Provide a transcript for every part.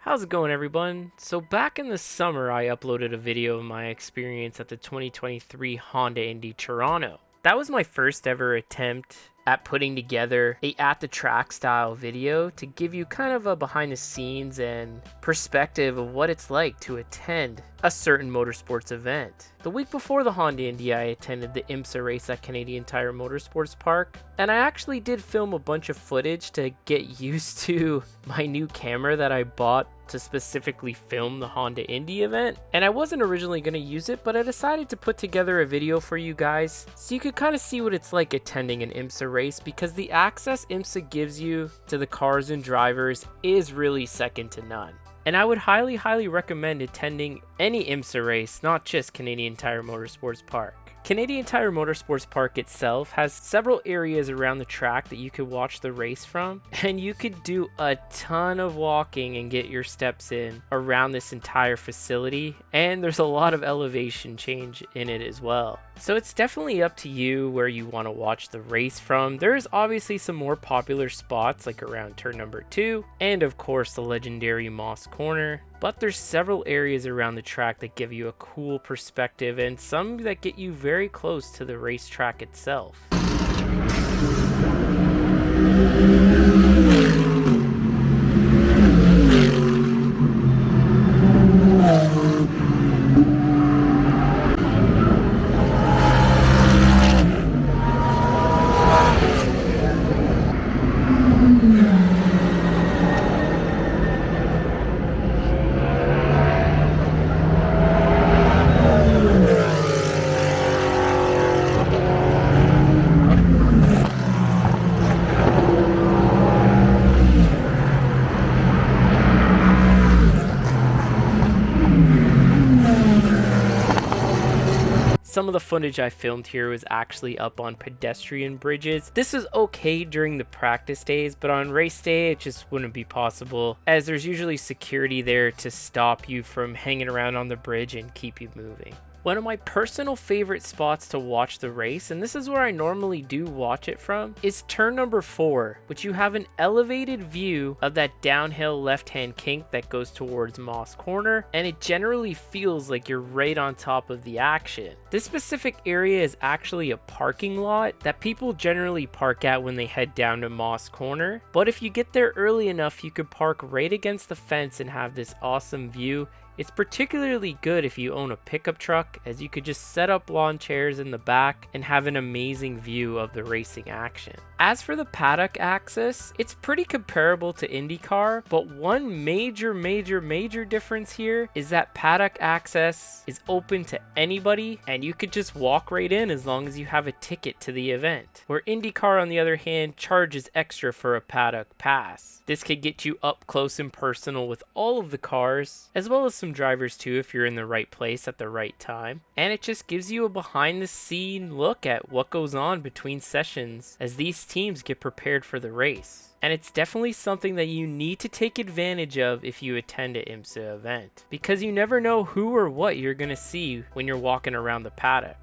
How's it going, everyone? So back in the summer, I uploaded a video of my experience at the 2023 Honda Indy Toronto. That was my first ever attempt at putting together a at the track style video to give you kind of a behind the scenes and perspective of what it's like to attend a certain motorsports event. The week before the Honda Indy, I attended the IMSA race at Canadian Tire Motorsports Park, and I actually did film a bunch of footage to get used to my new camera that I bought to specifically film the Honda Indy event. And I wasn't originally going to use it, but I decided to put together a video for you guys so you could kind of see what it's like attending an IMSA race, because the access IMSA gives you to the cars and drivers is really second to none. And I would highly recommend attending any IMSA race, not just Canadian Tire Motorsports Park. Canadian Tire Motorsports Park itself has several areas around the track that you could watch the race from, and you could do a ton of walking and get your steps in around this entire facility, and there's a lot of elevation change in it as well. So it's definitely up to you where you want to watch the race from. There's obviously some more popular spots like around turn number 2 and of course the legendary Moss Corner, but there's several areas around the track that give you a cool perspective and some that get you very close to the racetrack itself. Some of the footage I filmed here was actually up on pedestrian bridges. This is okay during the practice days, but on race day it just wouldn't be possible, as there's usually security there to stop you from hanging around on the bridge and keep you moving. One of my personal favorite spots to watch the race, and this is where I normally do watch it from, is turn number 4, which you have an elevated view of that downhill left-hand kink that goes towards Moss Corner, and it generally feels like you're right on top of the action. This specific area is actually a parking lot that people generally park at when they head down to Moss Corner, but if you get there early enough, you could park right against the fence and have this awesome view. It's particularly good if you own a pickup truck, as you could just set up lawn chairs in the back and have an amazing view of the racing action. As for the paddock access, it's pretty comparable to IndyCar, but one major difference here is that paddock access is open to anybody and you could just walk right in as long as you have a ticket to the event, where IndyCar on the other hand charges extra for a paddock pass. This could get you up close and personal with all of the cars, as well as some drivers too if you're in the right place at the right time, and it just gives you a behind the scene look at what goes on between sessions as these teams get prepared for the race. And it's definitely something that you need to take advantage of if you attend an IMSA event, because you never know who or what you're going to see when you're walking around the paddock.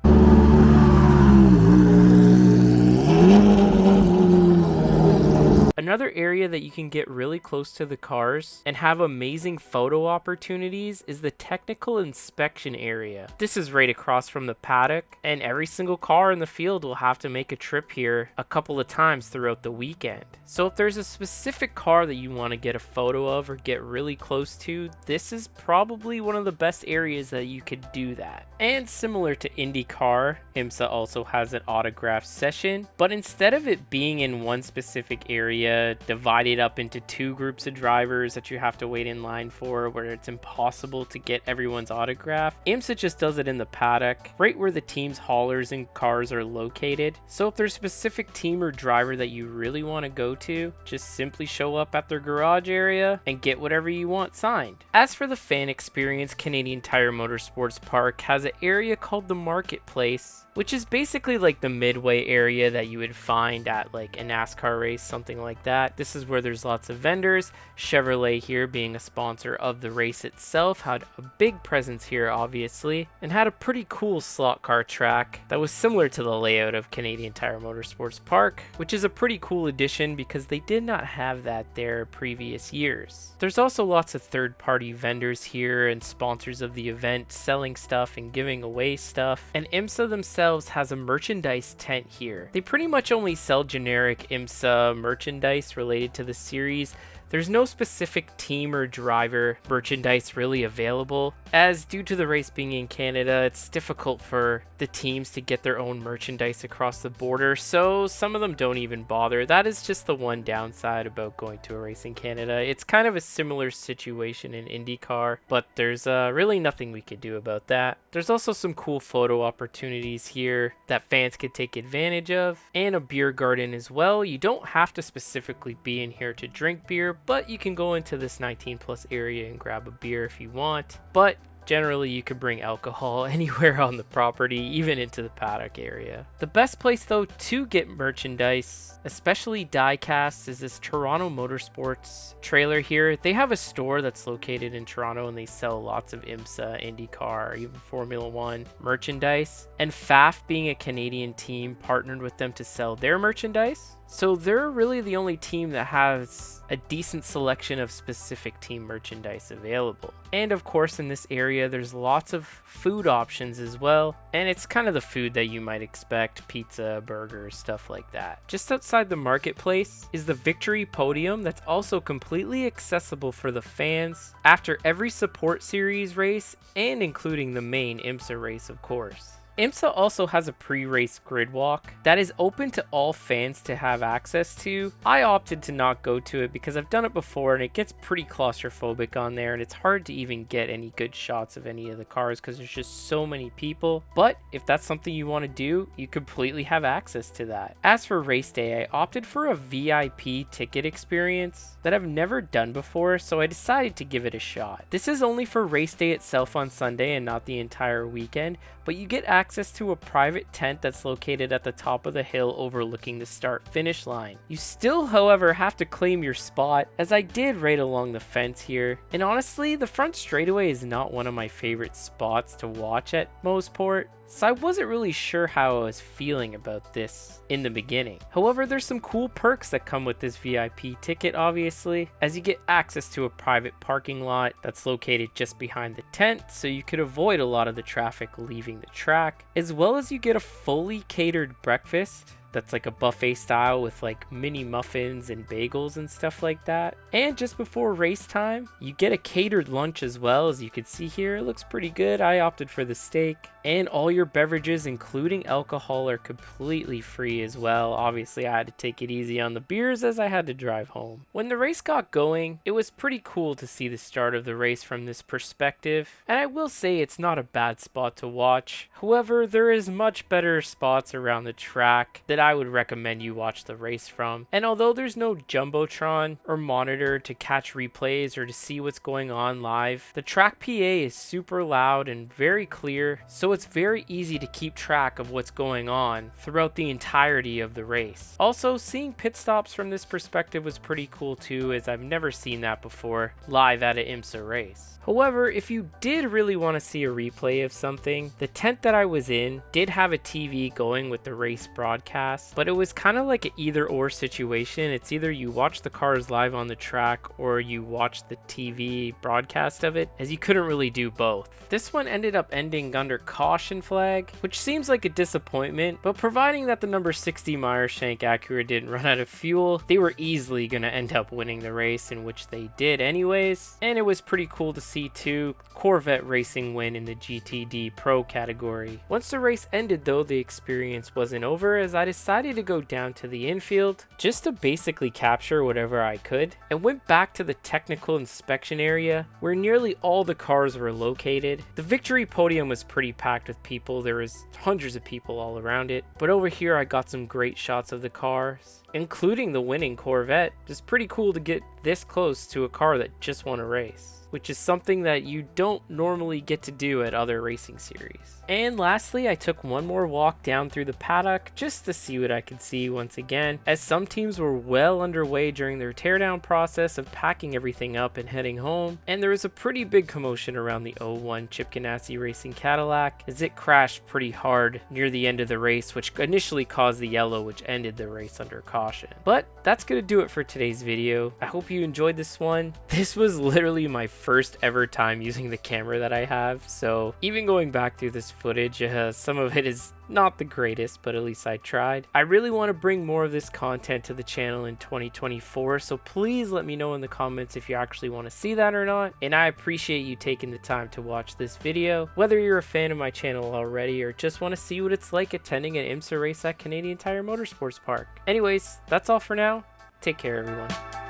Another area that you can get really close to the cars and have amazing photo opportunities is the technical inspection area. This is right across from the paddock, and every single car in the field will have to make a trip here a couple of times throughout the weekend. So if there's a specific car that you want to get a photo of or get really close to, this is probably one of the best areas that you could do that. And similar to IndyCar, IMSA also has an autograph session, but instead of it being in one specific area divided up into 2 groups of drivers that you have to wait in line for, where it's impossible to get everyone's autograph, IMSA just does it in the paddock, right where the team's haulers and cars are located. So if there's a specific team or driver that you really want to go to, just simply show up at their garage area and get whatever you want signed. As for the fan experience, Canadian Tire Motorsports Park has an area called the Marketplace, which is basically like the midway area that you would find at like a NASCAR race, something like that. This is where there's lots of vendors. Chevrolet here, being a sponsor of the race itself, had a big presence here obviously, and had a pretty cool slot car track that was similar to the layout of Canadian Tire Motorsports Park, which is a pretty cool addition because they did not have that there previous years. There's also lots of third-party vendors here and sponsors of the event selling stuff and giving away stuff, and IMSA themselves has a merchandise tent here. They pretty much only sell generic IMSA merchandise related to the series. There's no specific team or driver merchandise really available, as due to the race being in Canada, it's difficult for the teams to get their own merchandise across the border, so some of them don't even bother. That is just the one downside about going to a race in Canada. It's kind of a similar situation in IndyCar, but there's really nothing we could do about that. There's also some cool photo opportunities here that fans could take advantage of, and a beer garden as well. You don't have to specifically be in here to drink beer, but you can go into this 19+ area and grab a beer if you want. But generally, you could bring alcohol anywhere on the property, even into the paddock area. The best place though to get merchandise, especially die-casts, is this Toronto Motorsports trailer here. They have a store that's located in Toronto and they sell lots of IMSA, IndyCar, even Formula 1 merchandise. And FAF, being a Canadian team, partnered with them to sell their merchandise. So they're really the only team that has a decent selection of specific team merchandise available. And of course, in this area, there's lots of food options as well. And it's kind of the food that you might expect: pizza, burgers, stuff like that. Just outside the marketplace is the Victory Podium that's also completely accessible for the fans after every support series race, and including the main IMSA race, of course. IMSA also has a pre-race grid walk that is open to all fans to have access to. I opted to not go to it because I've done it before and it gets pretty claustrophobic on there, and it's hard to even get any good shots of any of the cars because there's just so many people. But if that's something you want to do, you completely have access to that. As for race day, I opted for a VIP ticket experience that I've never done before, so I decided to give it a shot. This is only for race day itself on Sunday and not the entire weekend, but you get access to a private tent that's located at the top of the hill overlooking the start-finish line. You still, however, have to claim your spot, as I did right along the fence here. And honestly, the front straightaway is not one of my favorite spots to watch at Mosport, so I wasn't really sure how I was feeling about this in the beginning. However, there's some cool perks that come with this VIP ticket, obviously, as you get access to a private parking lot that's located just behind the tent, so you could avoid a lot of the traffic leaving the track, as well as you get a fully catered breakfast that's like a buffet style with like mini muffins and bagels and stuff like that. And just before race time, you get a catered lunch as well. As you can see here, it looks pretty good. I opted for the steak. And all your beverages, including alcohol, are completely free as well. Obviously, I had to take it easy on the beers as I had to drive home. When the race got going, it was pretty cool to see the start of the race from this perspective. And I will say it's not a bad spot to watch. However, there is much better spots around the track that I would recommend you watch the race from. And although there's no jumbotron or monitor to catch replays or to see what's going on live, the track PA is super loud and very clear, so it's very easy to keep track of what's going on throughout the entirety of the race. Also, seeing pit stops from this perspective was pretty cool too, as I've never seen that before live at an IMSA race. However, if you did really want to see a replay of something, the tent that I was in did have a TV going with the race broadcast, but it was kind of like an either or situation. It's either you watch the cars live on the track or you watch the TV broadcast of it, as you couldn't really do both. This one ended up ending under caution flag, which seems like a disappointment, but providing that the number 60 Meyershank Acura didn't run out of fuel, they were easily going to end up winning the race, in which they did anyways. And it was pretty cool to see too Corvette Racing win in the GTD Pro category. Once the race ended though, the experience wasn't over, as I decided to go down to the infield just to basically capture whatever I could, and went back to the technical inspection area where nearly all the cars were located. The Victory Podium was pretty packed with people. There was hundreds of people all around it, but over here I got some great shots of the cars. including the winning Corvette. It's pretty cool to get this close to a car that just won a race, which is something that you don't normally get to do at other racing series. And lastly, I took one more walk down through the paddock just to see what I could see once again, as some teams were well underway during their teardown process of packing everything up and heading home, and there was a pretty big commotion around the 01 Chip Ganassi Racing Cadillac as it crashed pretty hard near the end of the race, which initially caused the yellow, which ended the race under caution. But that's gonna do it for today's video. I hope you enjoyed this one. This was literally my first ever time using the camera that I have, so even going back through this footage, some of it is not the greatest, but at least I tried. I really want to bring more of this content to the channel in 2024, so please let me know in the comments if you actually want to see that or not, and I appreciate you taking the time to watch this video, whether you're a fan of my channel already or just want to see what it's like attending an IMSA race at Canadian Tire Motorsports Park. Anyways, that's all for now. Take care, everyone.